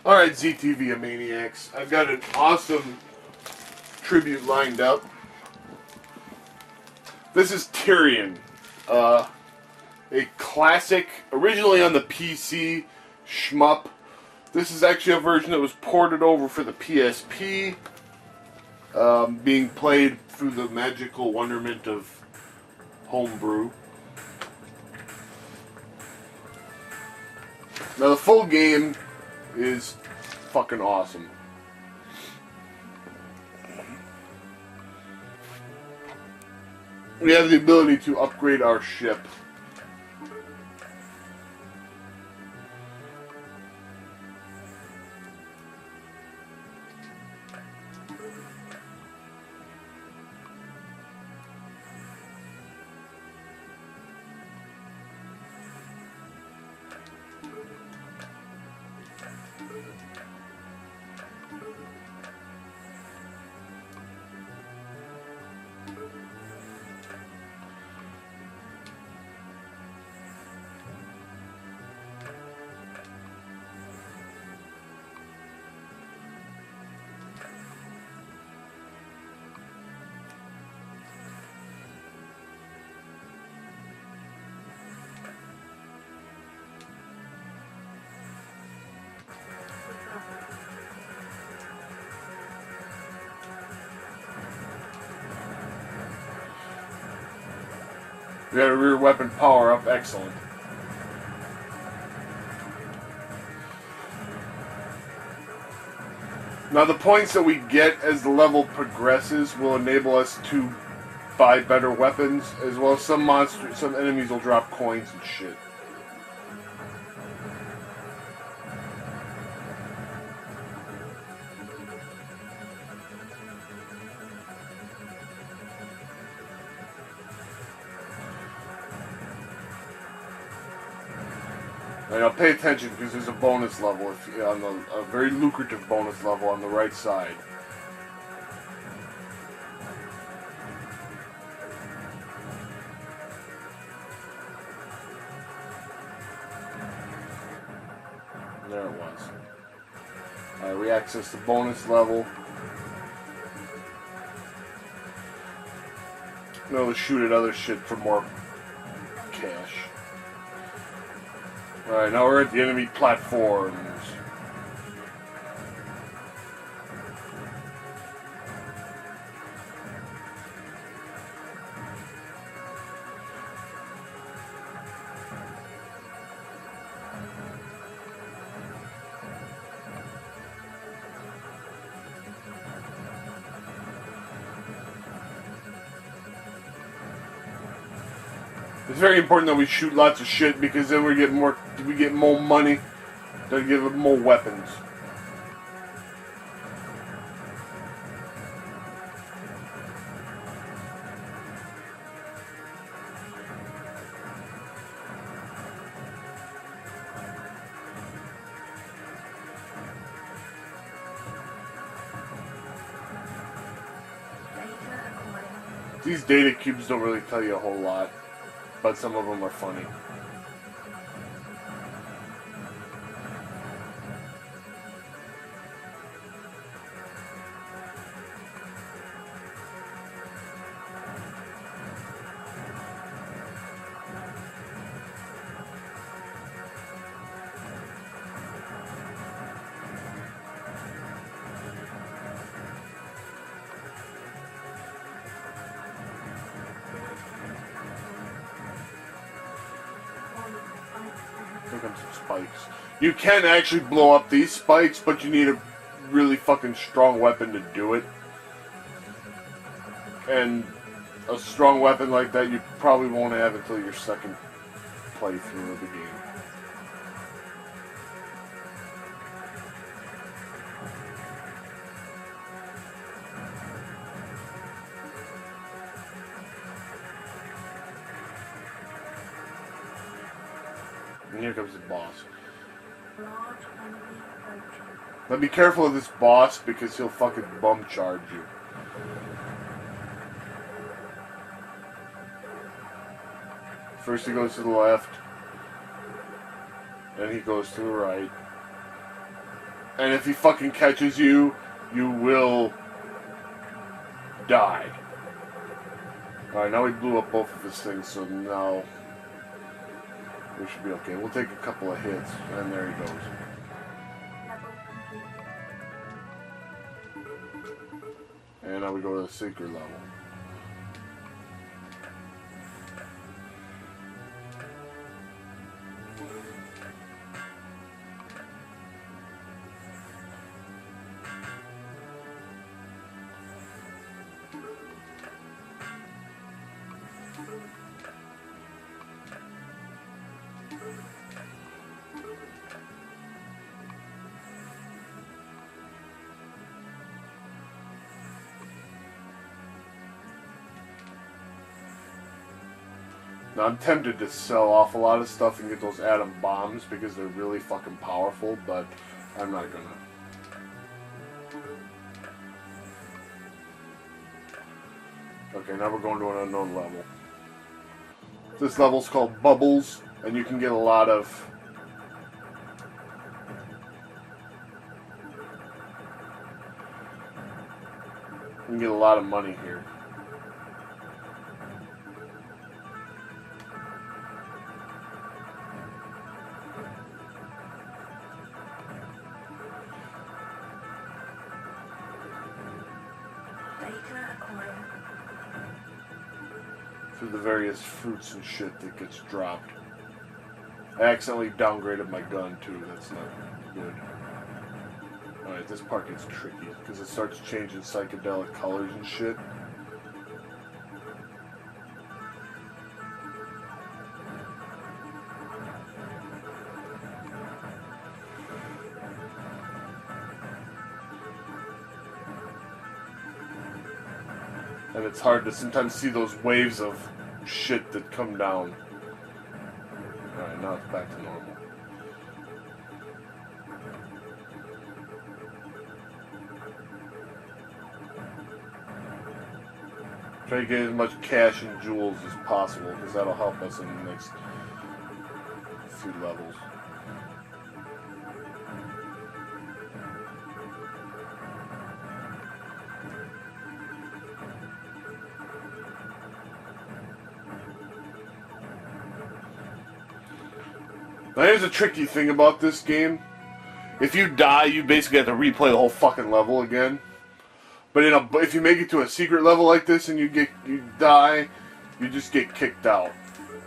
Alright, ZTV Maniacs. I've got an awesome tribute lined up. This is Tyrian. A classic, originally on the PC shmup. This is actually a version that was ported over for the PSP, being played through the magical wonderment of homebrew. Now the full game is fucking awesome. We have the ability to upgrade our ship. We got a rear weapon power up, excellent. Now the points that we get as the level progresses will enable us to buy better weapons, as well as some enemies will drop coins and shit. And I'll pay attention because there's a bonus level, a very lucrative bonus level on the right side. There it was. Alright, we access the bonus level. We'll shoot at other shit for more cash. Alright, now we're at the enemy platforms. It's very important that we shoot lots of shit because then we get more money to give them more weapons. These data cubes don't really tell you a whole lot, but some of them are funny. Here comes some spikes. You can actually blow up these spikes, but you need a really fucking strong weapon to do it. And a strong weapon like that you probably won't have until your second playthrough of the game. And here comes the boss. Now be careful of this boss because he'll fucking bum charge you. First he goes to the left, then he goes to the right. And if he fucking catches you, you will die. Alright, now we blew up both of his things, so now we should be okay. We'll take a couple of hits, and there he goes. And now we go to the secret level. Now, I'm tempted to sell off a lot of stuff and get those atom bombs because they're really fucking powerful, but I'm not gonna. Okay, now we're going to an unknown level. This level's called Bubbles, and you can get a lot of... You can get a lot of money here. Through the various fruits and shit that gets dropped. I accidentally downgraded my gun too, that's not good. Alright, this part gets tricky, because it starts changing psychedelic colors and shit. And it's hard to sometimes see those waves of shit that come down. Alright, now it's back to normal. Try to get as much cash and jewels as possible, because that'll help us in the next few levels. Now here's a tricky thing about this game. If you die, you basically have to replay the whole fucking level again. But if you make it to a secret level like this and you die, you just get kicked out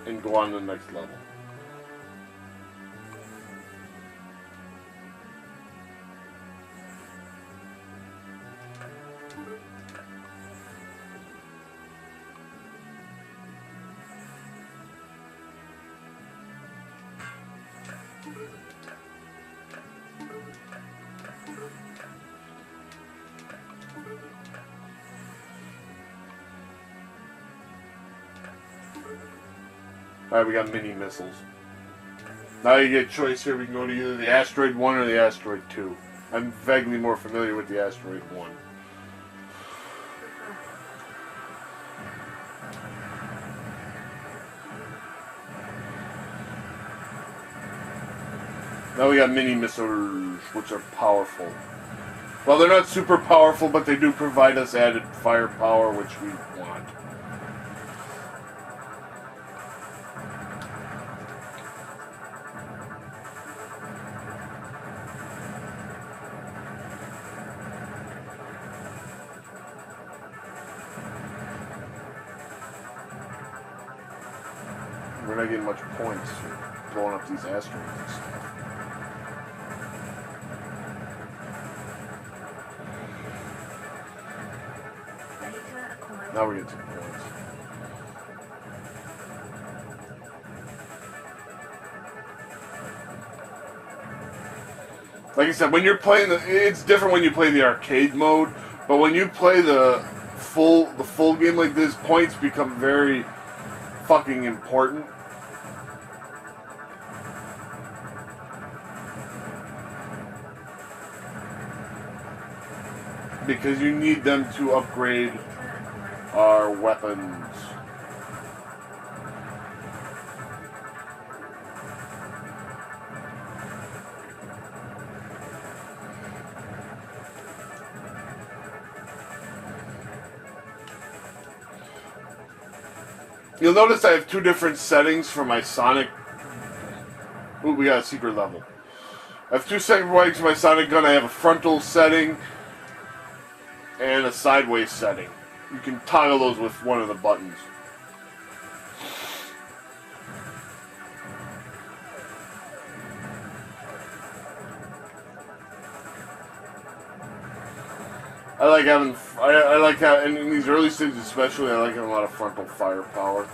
and go on to the next level. Alright, we got mini missiles. Now you get a choice here. We can go to either the Asteroid 1 or the Asteroid 2. I'm vaguely more familiar with the Asteroid 1. Now we got mini missiles, which are powerful. Well, they're not super powerful, but they do provide us added firepower, which we want. We're not getting much points for blowing up these asteroids and stuff. Now we're getting some points. Like I said, when you're playing it's different when you play the arcade mode, but when you play the full game like this, points become very fucking important. Because you need them to upgrade our weapons. You'll notice I have two different settings for my Sonic. Ooh, we got a secret level. I have two settings for my Sonic gun. I have a frontal setting and a sideways setting. You can toggle those with one of the buttons. I like having, I like having, in these early stages especially, I like having a lot of frontal firepower.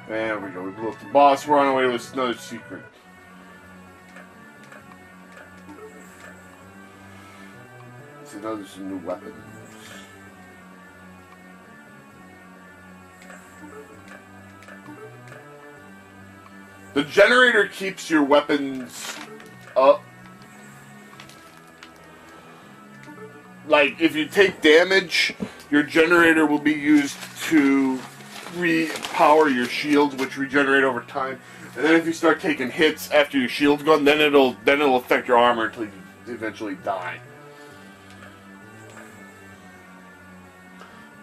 There we go, we blew up the boss, we're on our way to another secret. See, now there's some new weapons. The generator keeps your weapons up. Like, if you take damage, your generator will be used to re-power your shields, which regenerate over time. And then if you start taking hits after your shield's gone, then it'll affect your armor until you eventually die.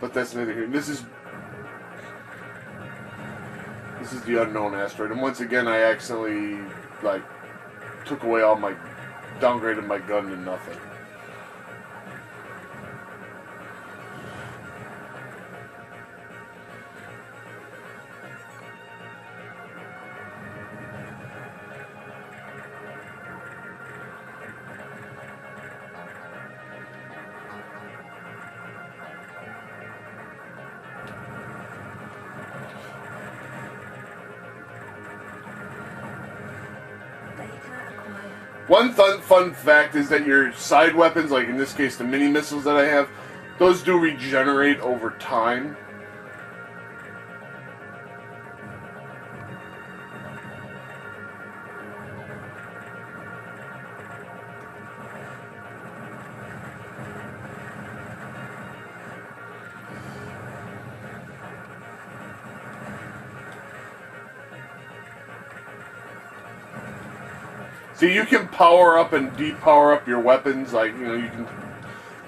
But that's neither here. This is the unknown asteroid, and once again I accidentally took away all my, downgraded my gun to nothing. One fun fact is that your side weapons, like in this case the mini missiles that I have, those do regenerate over time. So you can power up and de-power up your weapons, like, you know, you can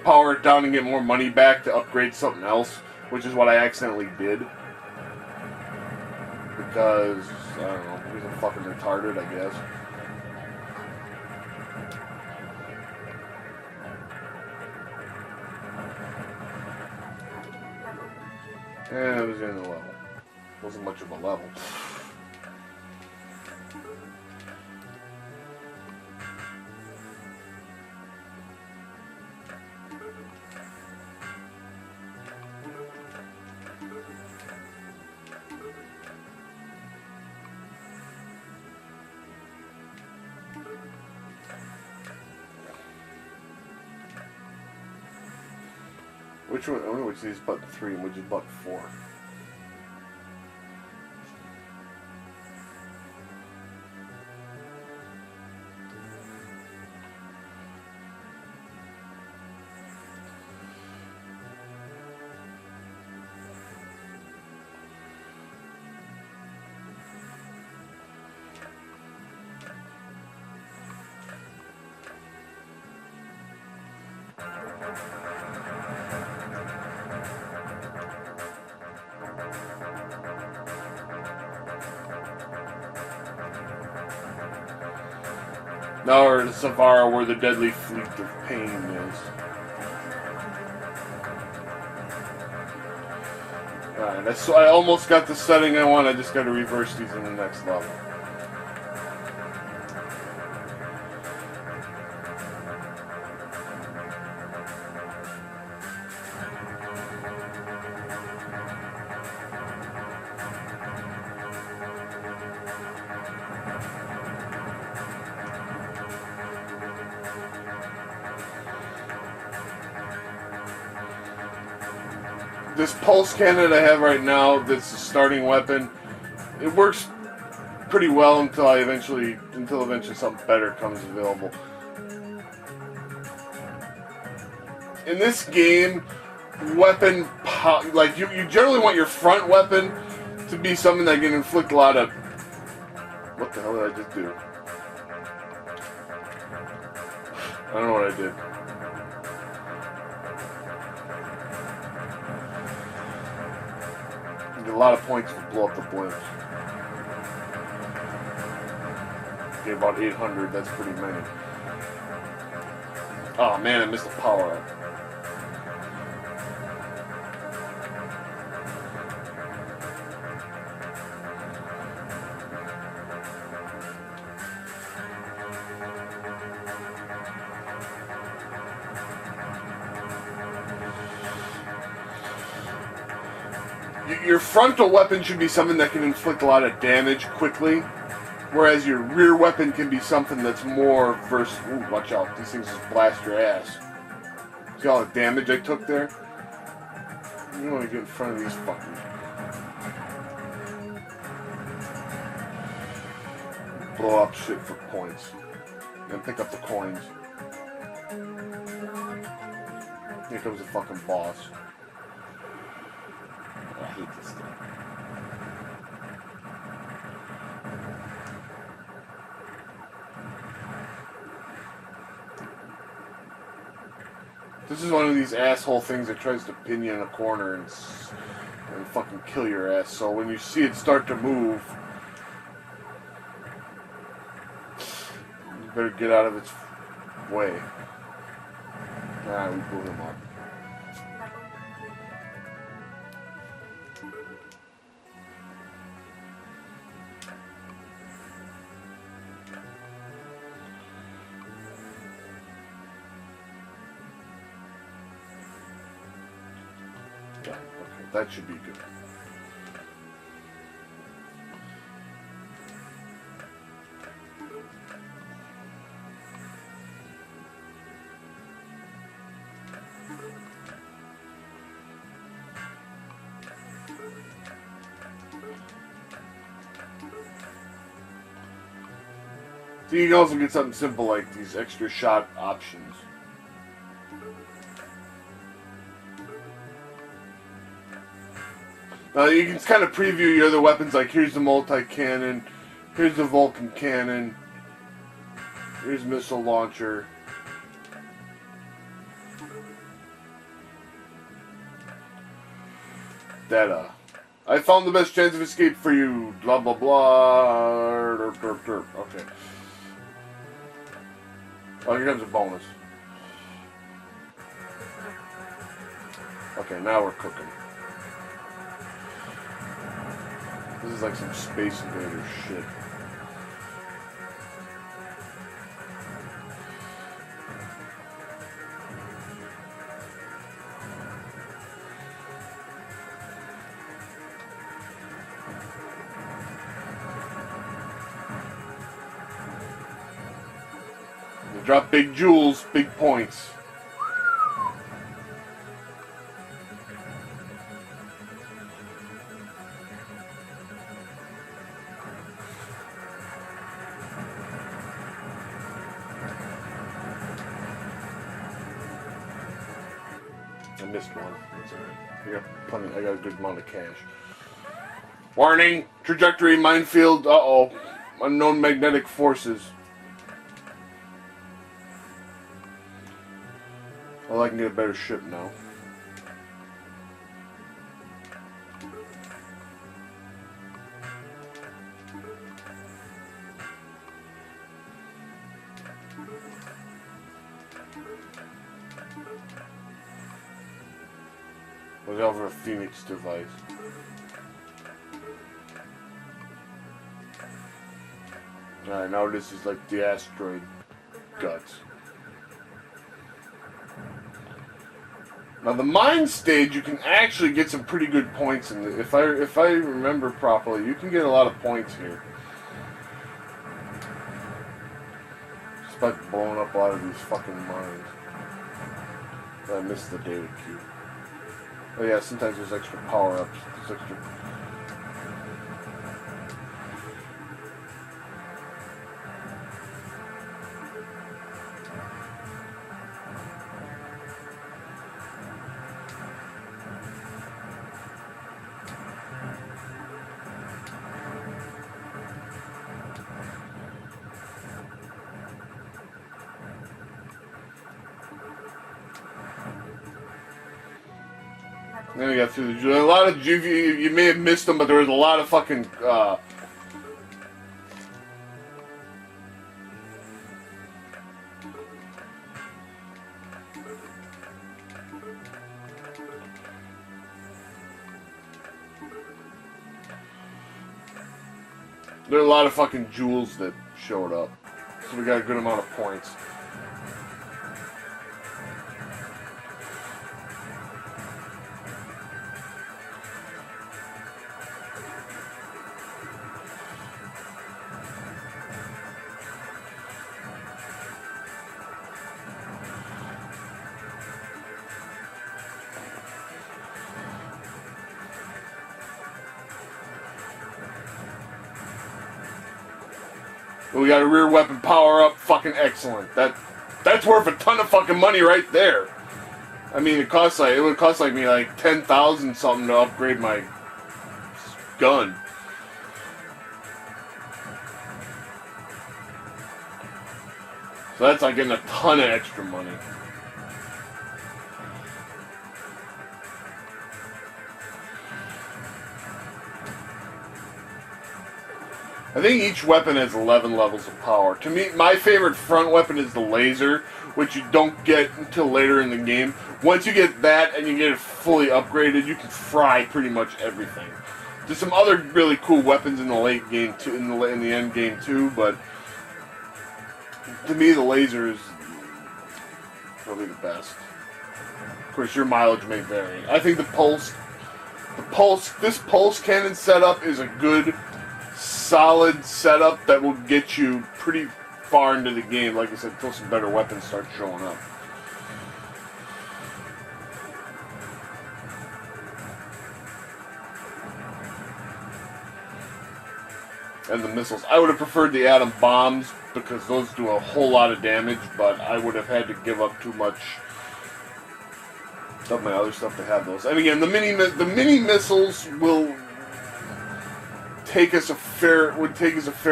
power it down and get more money back to upgrade something else, which is what I accidentally did. Because, I don't know, because I'm fucking retarded, I guess. And it was in the level. Wasn't much of a level. Which one? I wonder which is button 3 and which is button 4. Now we're in Savara, where the deadly fleet of pain is. Alright, so I almost got the setting I want, I just gotta reverse these in the next level. This pulse cannon I have right now, that's the starting weapon, it works pretty well until eventually something better comes available. In this game, weapon like you generally want your front weapon to be something that can inflict a lot of. What the hell did I just do? I don't know what I did. You get a lot of points to blow up the blimps. Get about 800, that's pretty many. Oh man, I missed the power up. Your frontal weapon should be something that can inflict a lot of damage quickly, whereas your rear weapon can be something that's more versatile. Ooh, watch out, these things just blast your ass. See all the damage I took there? You don't want to get in front of these fuckers. Blow up shit for points. Then pick up the coins. Here comes the fucking boss. I hate this thing. This is one of these asshole things that tries to pin you in a corner and fucking kill your ass. So when you see it start to move, you better get out of its way. Alright, we blew him up. Yeah, okay, that should be good. So you can also get something simple like these extra shot options. You can kind of preview your other weapons, like here's the multi-cannon, here's the Vulcan cannon, here's missile launcher. That, I found the best chance of escape for you, blah blah blah, derp, derp, derp. Okay. Oh, here comes a bonus. Okay, now we're cooking. This is like some Space Invader shit. You drop big jewels, big points. I missed one. That's alright. I got a good amount of cash. Warning! Trajectory, minefield, uh-oh. Unknown magnetic forces. Well, I can get a better ship now. Was over a Phoenix device. Alright, now this is like the asteroid guts. Now the mine stage, you can actually get some pretty good points in it. If I remember properly, you can get a lot of points here. Just by blowing up a lot of these fucking mines. I missed the data cube. Oh yeah, sometimes there's extra power-ups. There's extra... Then we got through a lot of you may have missed them, but there was a lot of fucking there are a lot of fucking jewels that showed up, so we got a good amount of points. We got a rear weapon power up, fucking excellent. That's worth a ton of fucking money right there. I mean, it would cost me like 10,000 something to upgrade my gun. So that's like getting a ton of extra money. I think each weapon has 11 levels of power. To me, my favorite front weapon is the laser, which you don't get until later in the game. Once you get that and you get it fully upgraded, you can fry pretty much everything. There's some other really cool weapons in the late game too, in the end game too, but to me the laser is probably the best. Of course, your mileage may vary. I think this pulse cannon setup is a good, solid setup that will get you pretty far into the game, like I said, until some better weapons start showing up. And the missiles. I would have preferred the atom bombs because those do a whole lot of damage, but I would have had to give up too much of my other stuff to have those. And again, the mini missiles will take us a fair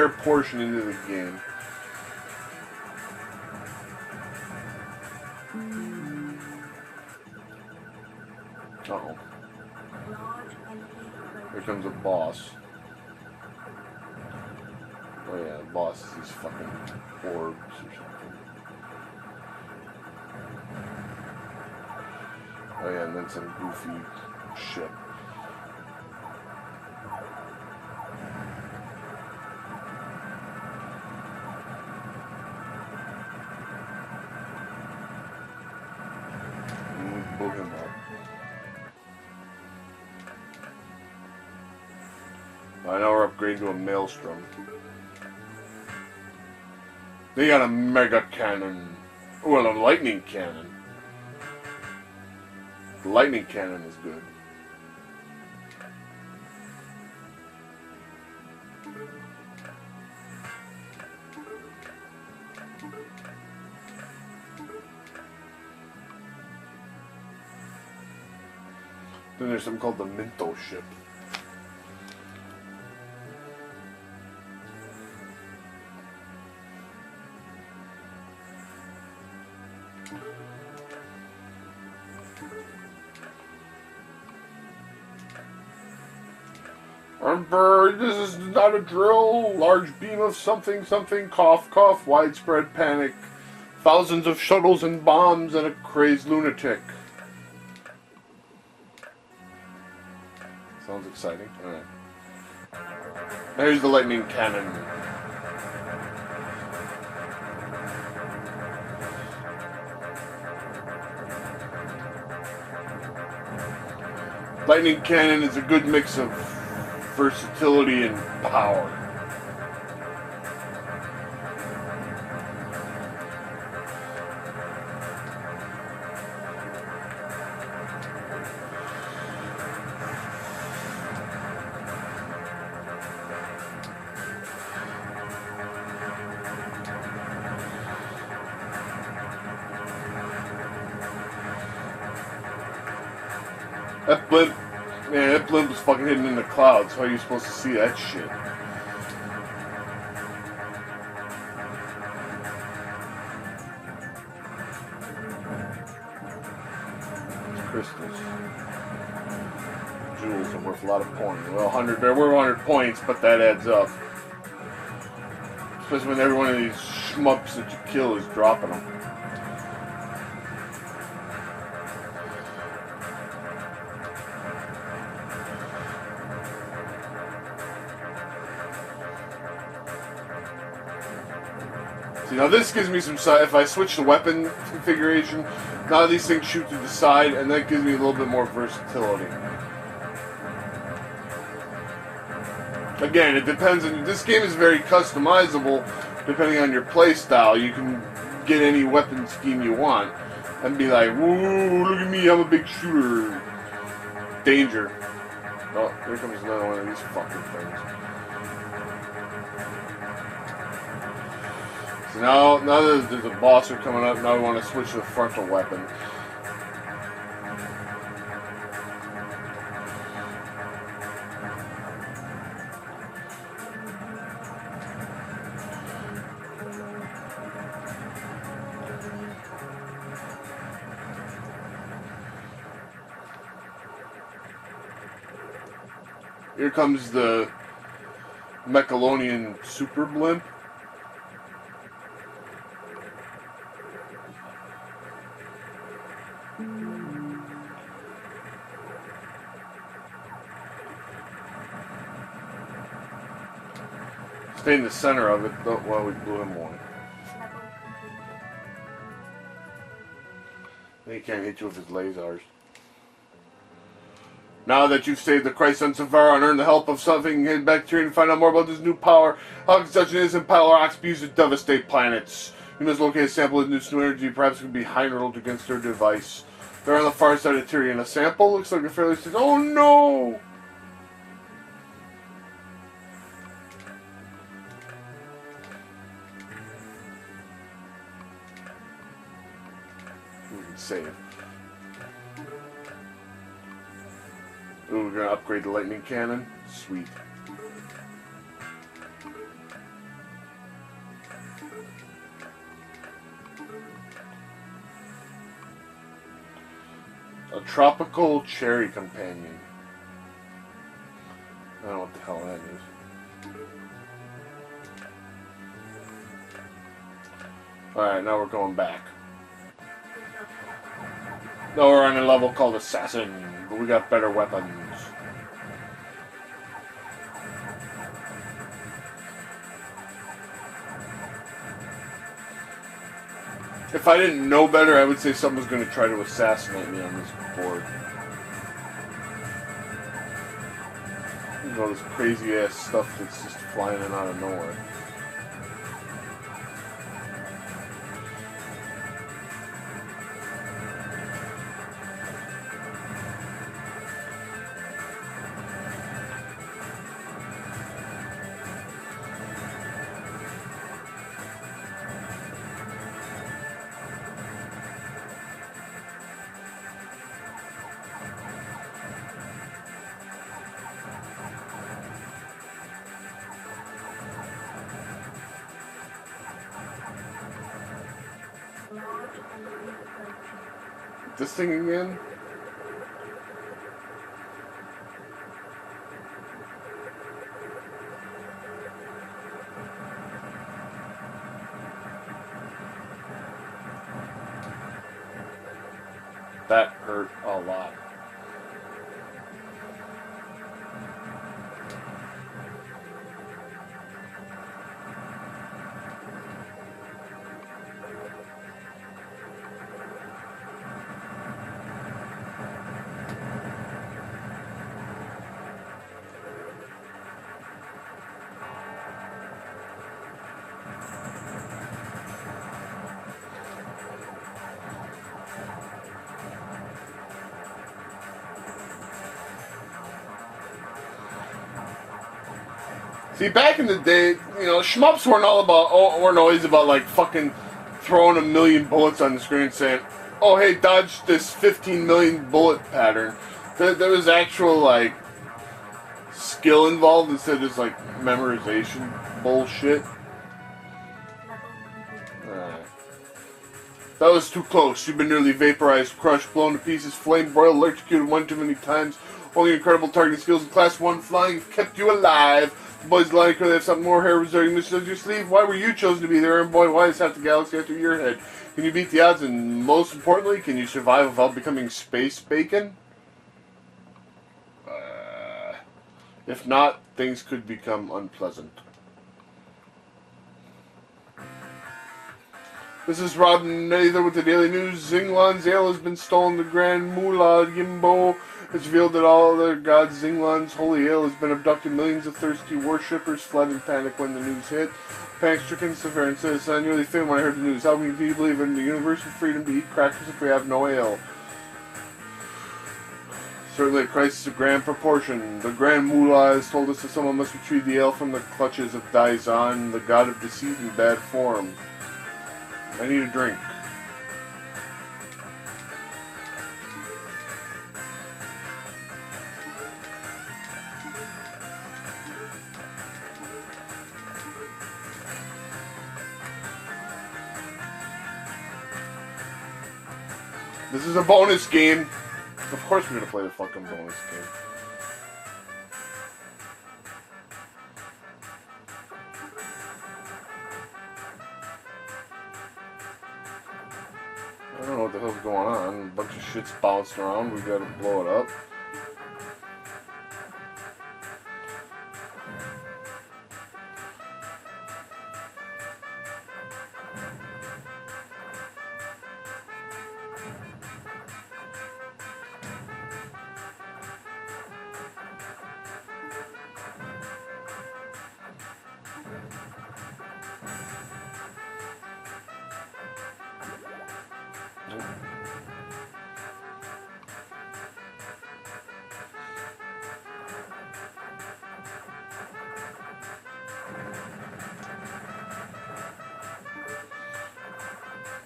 portion into the game. Uh-oh. Here comes a boss. Oh yeah, the boss is these fucking orbs or something. Oh yeah, and then some goofy shit. Book him up. I know we're upgrading to a maelstrom. They got a mega cannon. Well, a lightning cannon. The lightning cannon is good. Then there's something called the Minto ship. Bird, this is not a drill. Large beam of something, something, cough, cough, widespread panic. Thousands of shuttles and bombs and a crazed lunatic. Sounds exciting. Alright. Here's the lightning cannon. Lightning cannon is a good mix of versatility and power. That blimp, man, that blimp was fucking hidden in the clouds. How are you supposed to see that shit? It's crystals. jewels are worth a lot of points. Well, 100, they're worth 100 points, but that adds up. Especially when every one of these shmups that you kill is dropping them. See, now this gives me some side. If I switch the weapon configuration, now these things shoot to the side, and that gives me a little bit more versatility. Again, it depends on. This game is very customizable, depending on your play style. You can get any weapon scheme you want, and be like, "Whoa, look at me! I'm a big shooter." Danger! Oh, here comes another one of these fucking things. So now that there's a boss coming up, now we want to switch to the frontal weapon. Here comes the Mechalonian Super Blimp. Stay in the center of it, while we blew him away. He can't hit you with his lasers. Now that you've saved the Christ on Savara and earned the help of something, head back to Tyrian and find out more about this new power. How can such an innocent pile of rocks be used to devastate planets? You must locate a sample of this new energy, perhaps it could be hurled against their device. They're on the far side of Tyrian. A sample? Looks like a fairly... Oh no! We can save. Ooh, we're gonna upgrade the lightning cannon. Sweet. A tropical cherry companion. I don't know what the hell that is. Alright, now we're going back. Now we're on a level called Assassin, but we got better weapons. If I didn't know better, I would say someone's going to try to assassinate me on this board. You know, this crazy ass stuff that's just flying in out of nowhere. This thing again? That hurt a lot. See, back in the day, you know, shmups weren't always about like fucking throwing a million bullets on the screen and saying, "Oh, hey, dodge this 15 million bullet pattern." There was actual like skill involved instead of just like memorization bullshit. That was too close. You've been nearly vaporized, crushed, blown to pieces, flamed, broiled, electrocuted one too many times. Only your incredible targeting skills and Class 1 flying have kept you alive. The boys lying they have something more hair-reserving missions up your sleeve. Why were you chosen to be there? And boy, why is half the galaxy after your head? Can you beat the odds? And most importantly, can you survive without becoming space bacon? If not, things could become unpleasant. This is Rob Nather with the Daily News. Zinglan's ale has been stolen. The Grand Mullah Gimbo has revealed that all other gods Zinglan's holy ale has been abducted. Millions of thirsty worshippers fled in panic when the news hit. Panic-stricken Severin says, I nearly fainted when I heard the news. How can you believe in the universal freedom to eat crackers if we have no ale? Certainly a crisis of grand proportion. The Grand Mullah has told us that someone must retrieve the ale from the clutches of Daizan, the god of deceit and bad form. I need a drink. This is a bonus game. Of course we're gonna play the fucking bonus game. I don't know what the hell's going on. A bunch of shit's bouncing around. We gotta blow it up.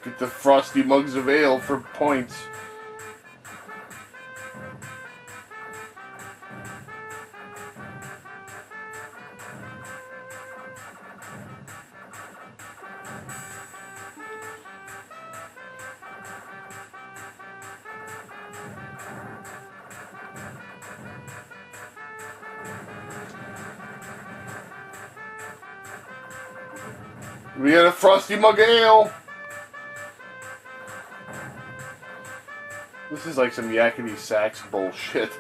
Get the frosty mugs of ale for points. We got a frosty mug of ale. This is like some yakety sax bullshit.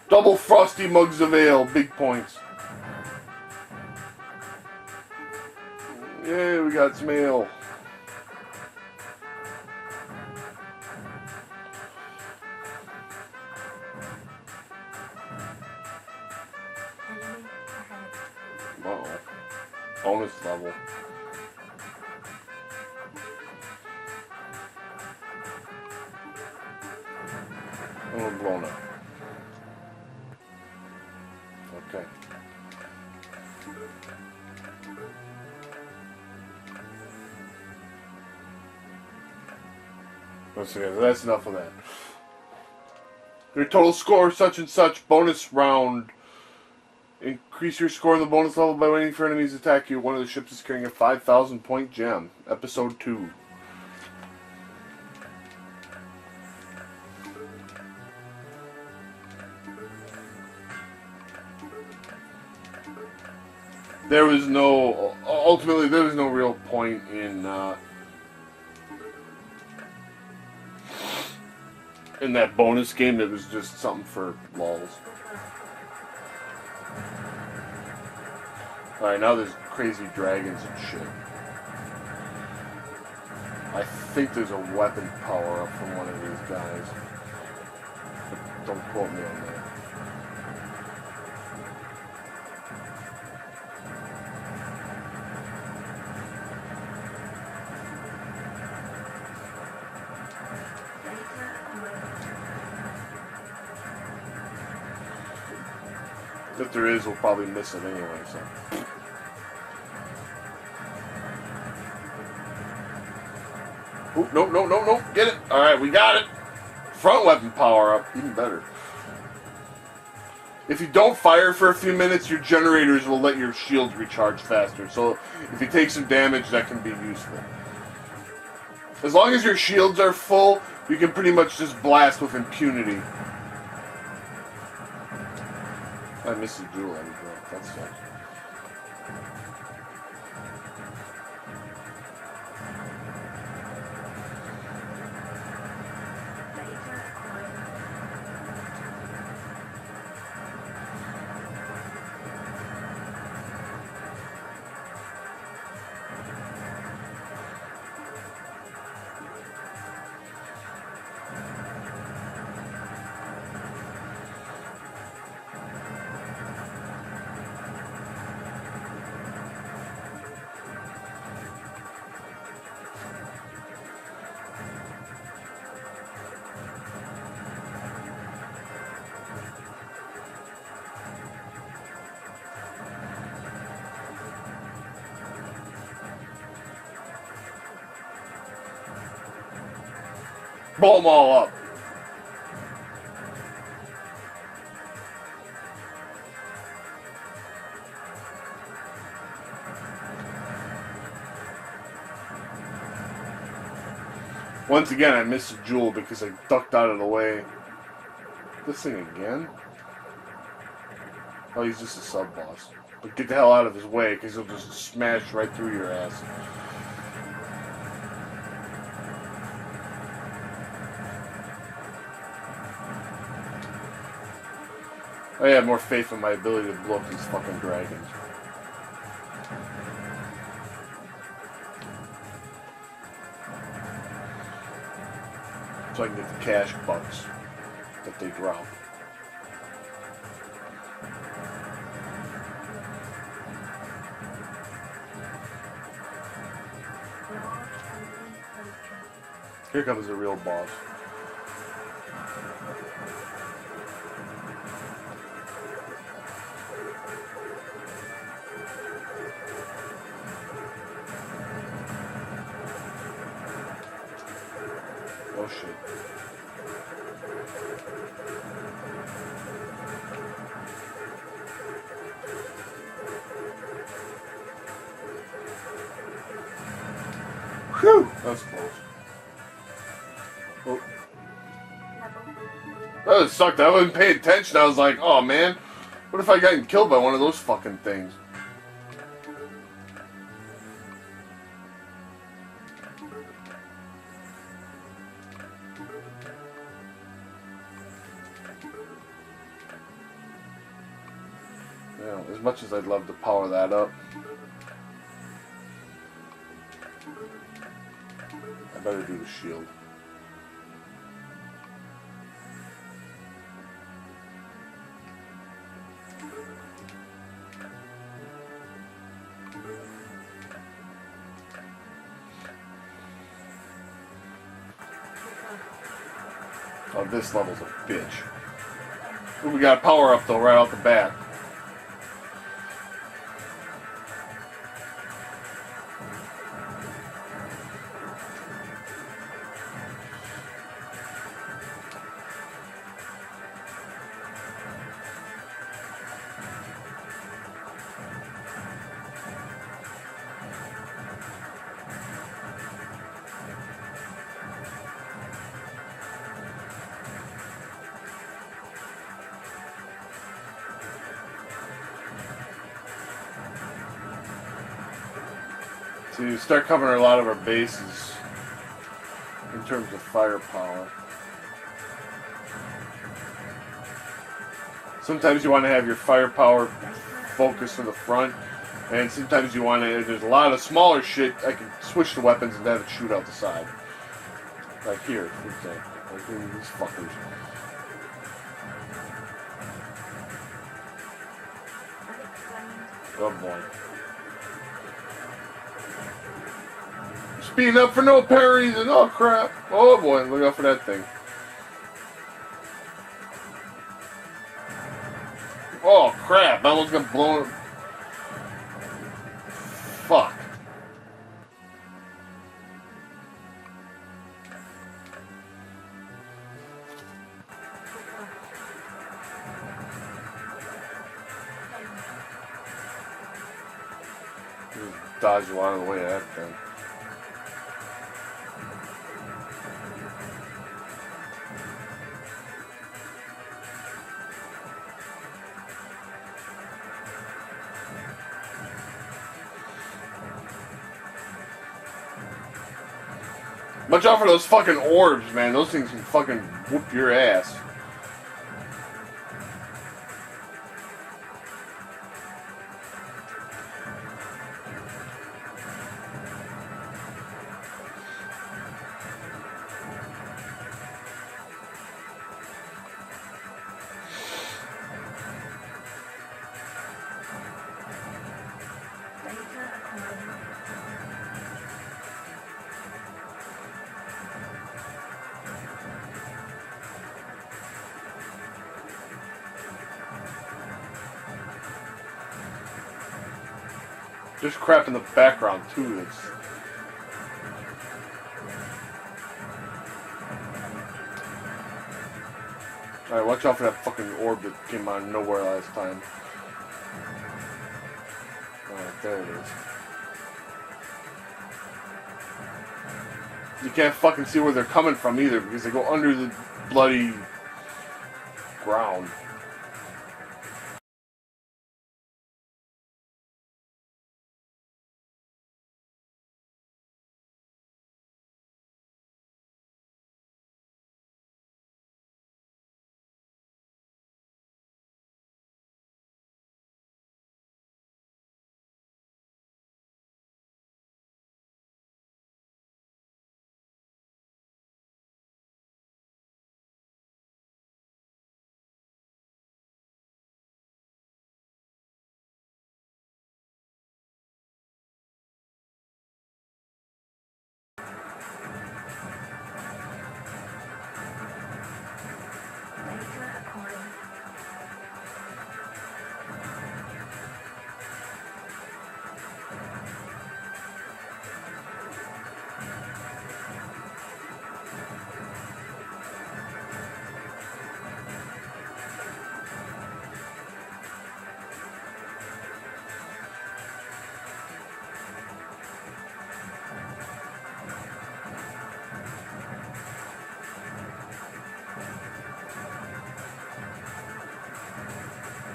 Double frosty mugs of ale, big points. Yeah, we got some ale. Uh-oh. Bonus level. A little blown up. Okay. Once again, that's enough of that. Your total score, such and such, bonus round. Increase your score in the bonus level by waiting for enemies to attack you. One of the ships is carrying a 5,000 point gem. Episode 2. There was no... Ultimately, there was no real point in that bonus game. It was just something for lulz. Alright, now there's crazy dragons and shit. I think there's a weapon power-up from one of these guys. But don't quote me on that. If there is, we'll probably miss it anyway, so... Oop, no, get it! Alright, we got it! Front weapon power up, even better. If you don't fire for a few minutes, your generators will let your shields recharge faster. So if you take some damage, that can be useful. As long as your shields are full, you can pretty much just blast with impunity. I missed the jewel. That sucks. Blow them all up. Once again, I missed a jewel because I ducked out of the way. This thing again? Oh, he's just a sub-boss. But get the hell out of his way because he'll just smash right through your ass. I have more faith in my ability to blow up these fucking dragons. So I can get the cash bucks that they drop. Here comes the real boss. Oh shit. Whew! That's close. Oh. That sucked. I wasn't paying attention. I was like, oh man, what if I got killed by one of those fucking things? As much as I'd love to power that up, I better do the shield. Oh, this level's a bitch. Ooh, we got a power up though right off the bat. To start covering a lot of our bases in terms of firepower. Sometimes you want to have your firepower focused to the front, and sometimes you want to, if there's a lot of smaller shit, I can switch the weapons and have it shoot out the side. Like here, for example. Like these fuckers. Oh boy. Speeding up for no parries and oh crap. Oh boy, look out for that thing. Oh crap, I almost got blown. Fuck. Just dodge you out of the way of that thing. Watch out for those fucking orbs, man. Those things can fucking whoop your ass. There's crap in the background too. That's alright. Watch out for that fucking orb that came out of nowhere last time. Alright, there it is. You can't fucking see where they're coming from either because they go under the bloody ground.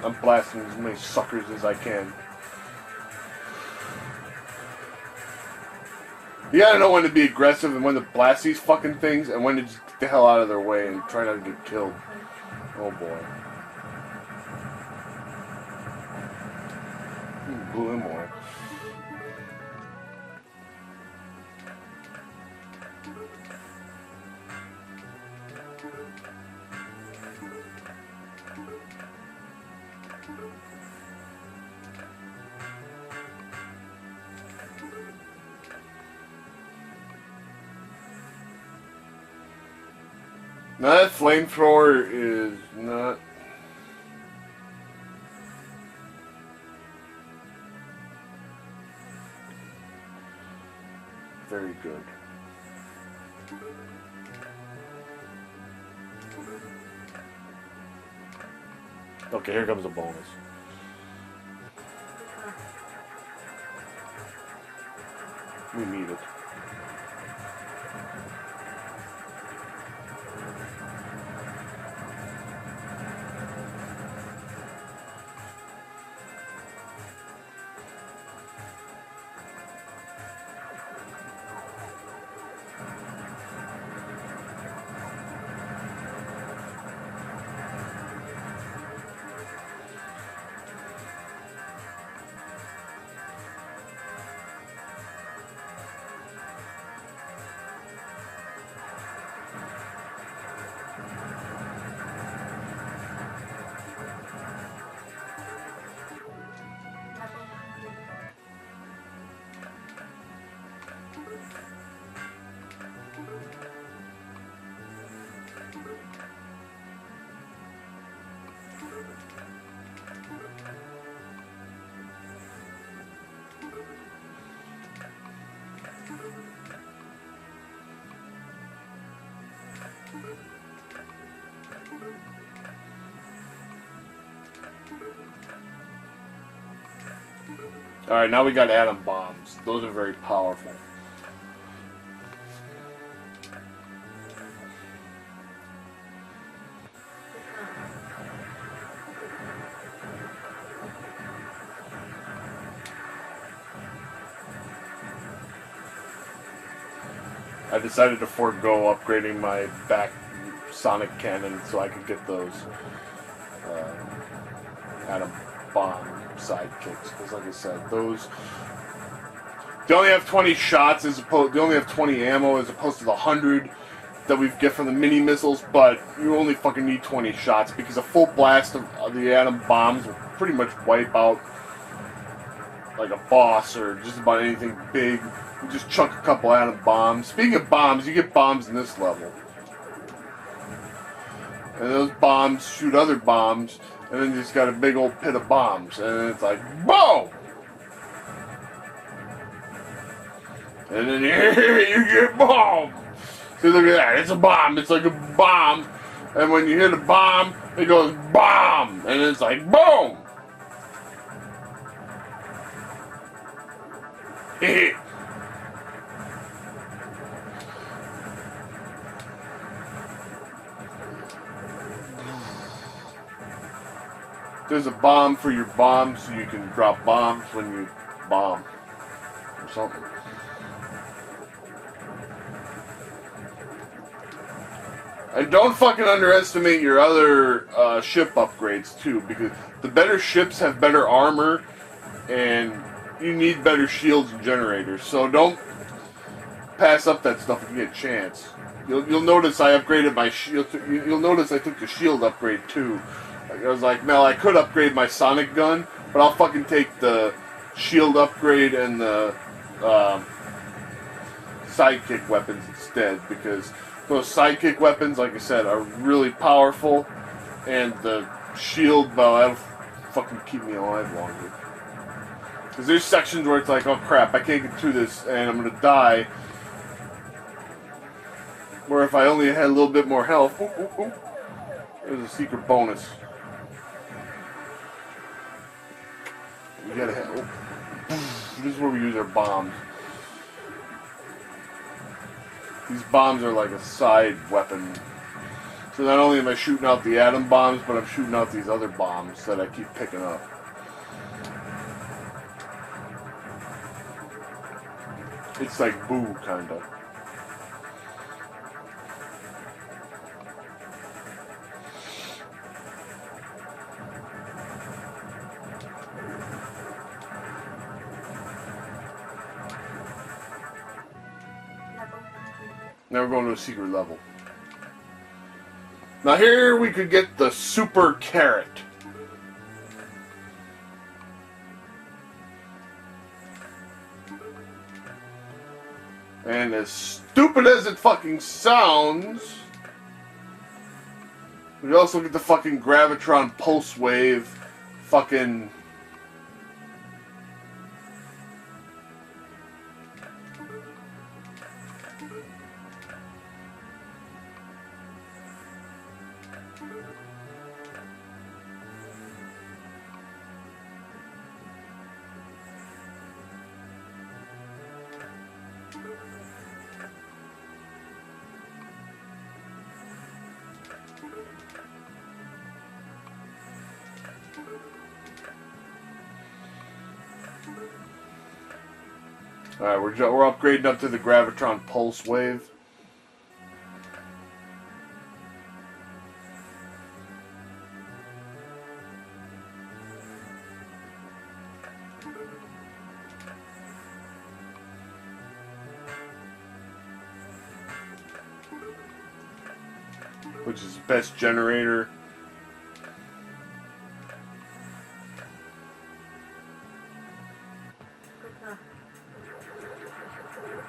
I'm blasting as many suckers as I can. You gotta know when to be aggressive and when to blast these fucking things and when to just get the hell out of their way and try not to get killed. Oh boy. Blew him away. Now that flamethrower is not very good. Okay, here comes a bonus. We need it. Alright, now we got atom bombs. Those are very powerful. I decided to forego upgrading my back sonic cannon so I could get those atom bomb sidekicks. Because, like I said, those they only have 20 shots as opposed. They only have 20 ammo as opposed to the 100 that we get from the mini missiles. But you only fucking need 20 shots because a full blast of the atom bombs will pretty much wipe out like a boss or just about anything big. You just chuck a couple atom bombs. Speaking of bombs, you get bombs in this level. And those bombs shoot other bombs, and then you just got a big old pit of bombs. And it's like, boom! And then you get bombed! See, look at that. It's a bomb. It's like a bomb. And when you hit a bomb, it goes bomb! And it's like, boom! There's a bomb for your bombs, so you can drop bombs when you bomb. Or something. And don't fucking underestimate your other ship upgrades, too, because the better ships have better armor, and you need better shields and generators. So don't pass up that stuff if you get a chance. You'll notice I upgraded my shield. You'll notice I took the shield upgrade, too. I was like, Mel, I could upgrade my sonic gun, but I'll fucking take the shield upgrade and the sidekick weapons instead, because those sidekick weapons, like I said, are really powerful, and the shield, well, that'll fucking keep me alive longer. Because there's sections where it's like, oh crap, I can't get through this, and I'm gonna die. Where if I only had a little bit more health, there's a secret bonus. We gotta have, this is where we use our bombs. These bombs are like a side weapon. So not only am I shooting out the atom bombs, but I'm shooting out these other bombs that I keep picking up. It's like boo, kinda. Now we're going to a secret level. Now here we could get the super carrot. And as stupid as it fucking sounds, we also get the fucking gravitron pulse wave fucking Alright, we're upgrading up to the gravitron pulse wave. Which is the best generator.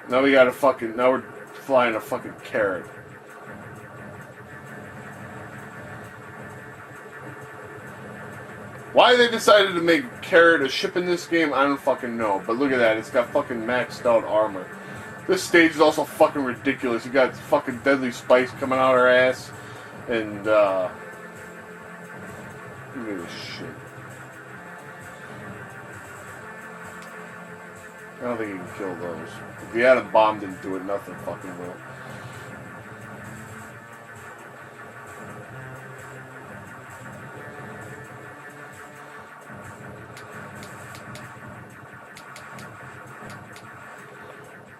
Now we got a fucking, now we're flying a fucking carrot. Why they decided to make carrot a ship in this game, I don't fucking know. But look at that, it's got fucking maxed out armor. This stage is also fucking ridiculous. You got fucking deadly spikes coming out our ass. And, look at this shit. I don't think he can kill those. If he had a bomb into it, nothing fucking will.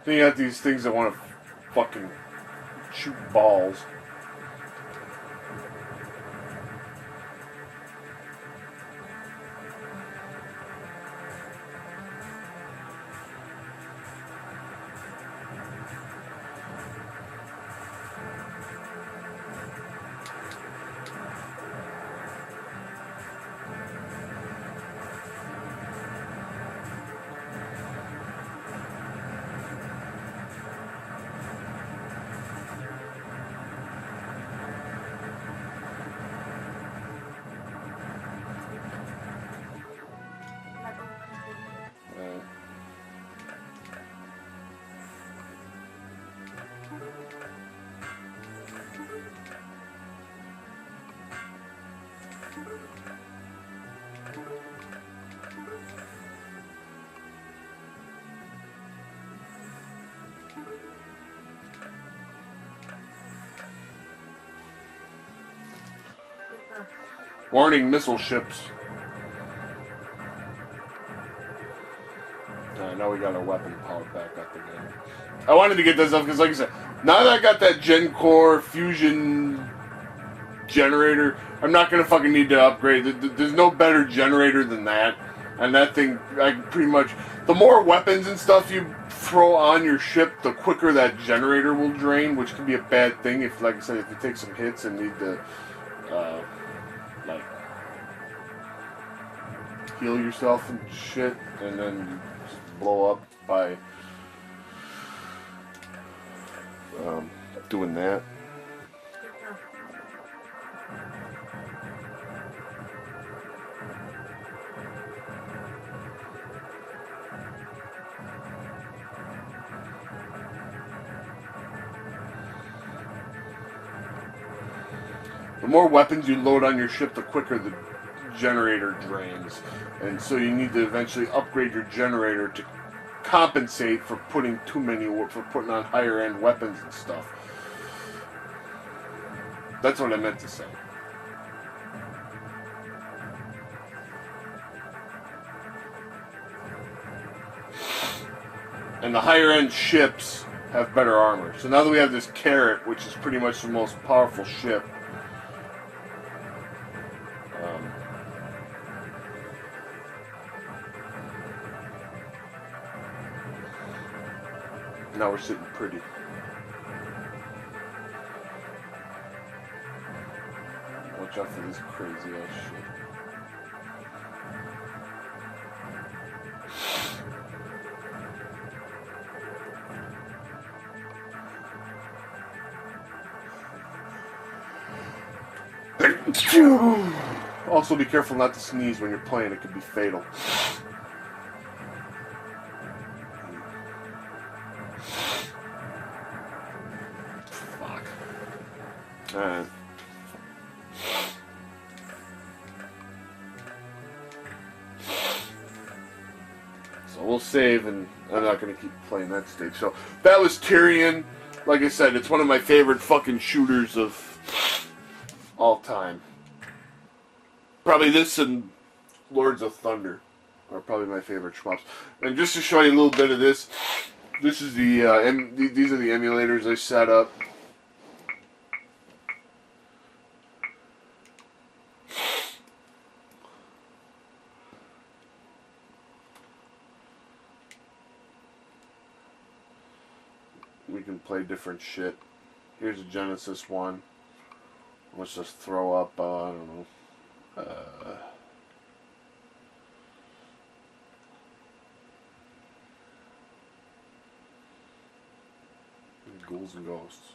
Then you got these things that want to fucking shoot balls. Warning, missile ships. Now we got our weapon power back up again. I wanted to get this up because, like I said, now that I got that Gen Core fusion generator, I'm not going to fucking need to upgrade. There's no better generator than that. And that thing, I pretty much... The more weapons and stuff you throw on your ship, the quicker that generator will drain, which can be a bad thing if, like I said, if you take some hits and need to... like heal yourself and shit, and then just blow up by doing that. The more weapons you load on your ship, the quicker the generator drains. And so you need to eventually upgrade your generator to compensate for putting on higher end weapons and stuff. That's what I meant to say. And the higher end ships have better armor. So now that we have this Carrot, which is pretty much the most powerful ship, now we're sitting pretty. Watch out for this crazy ass shit. Also be careful not to sneeze when you're playing, it could be fatal. Fuck. Alright. So we'll save, and I'm not going to keep playing that stage. So that was Tyrian. Like I said, it's one of my favorite fucking shooters of all time. Probably this and Lords of Thunder are probably my favorite shmups. And just to show you a little bit of this, this is these are the emulators I set up. We can play different shit. Here's a Genesis one. Let's just throw up, I don't know. Ghouls and Ghosts.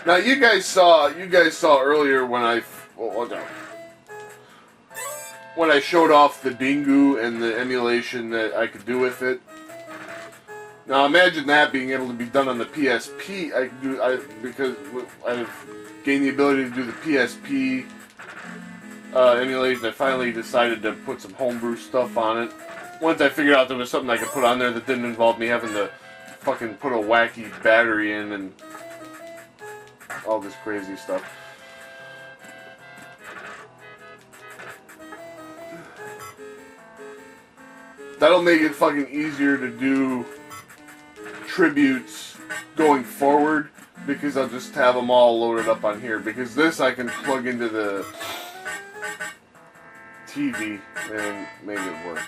Now you guys saw earlier when when I showed off the Dingu and the emulation that I could do with it. Now imagine that being able to be done on the PSP. Because I've gained the ability to do the PSP emulation. I finally decided to put some homebrew stuff on it. Once I figured out there was something I could put on there that didn't involve me having to fucking put a wacky battery in and all this crazy stuff. That'll make it fucking easier to do tributes going forward, because I'll just have them all loaded up on here. Because this I can plug into the TV and make it work.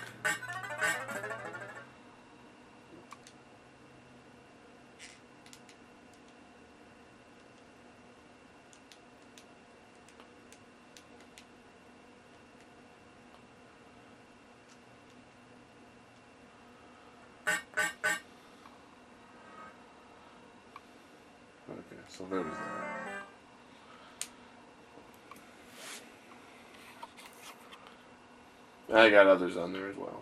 Okay, so there was that. I got others on there as well.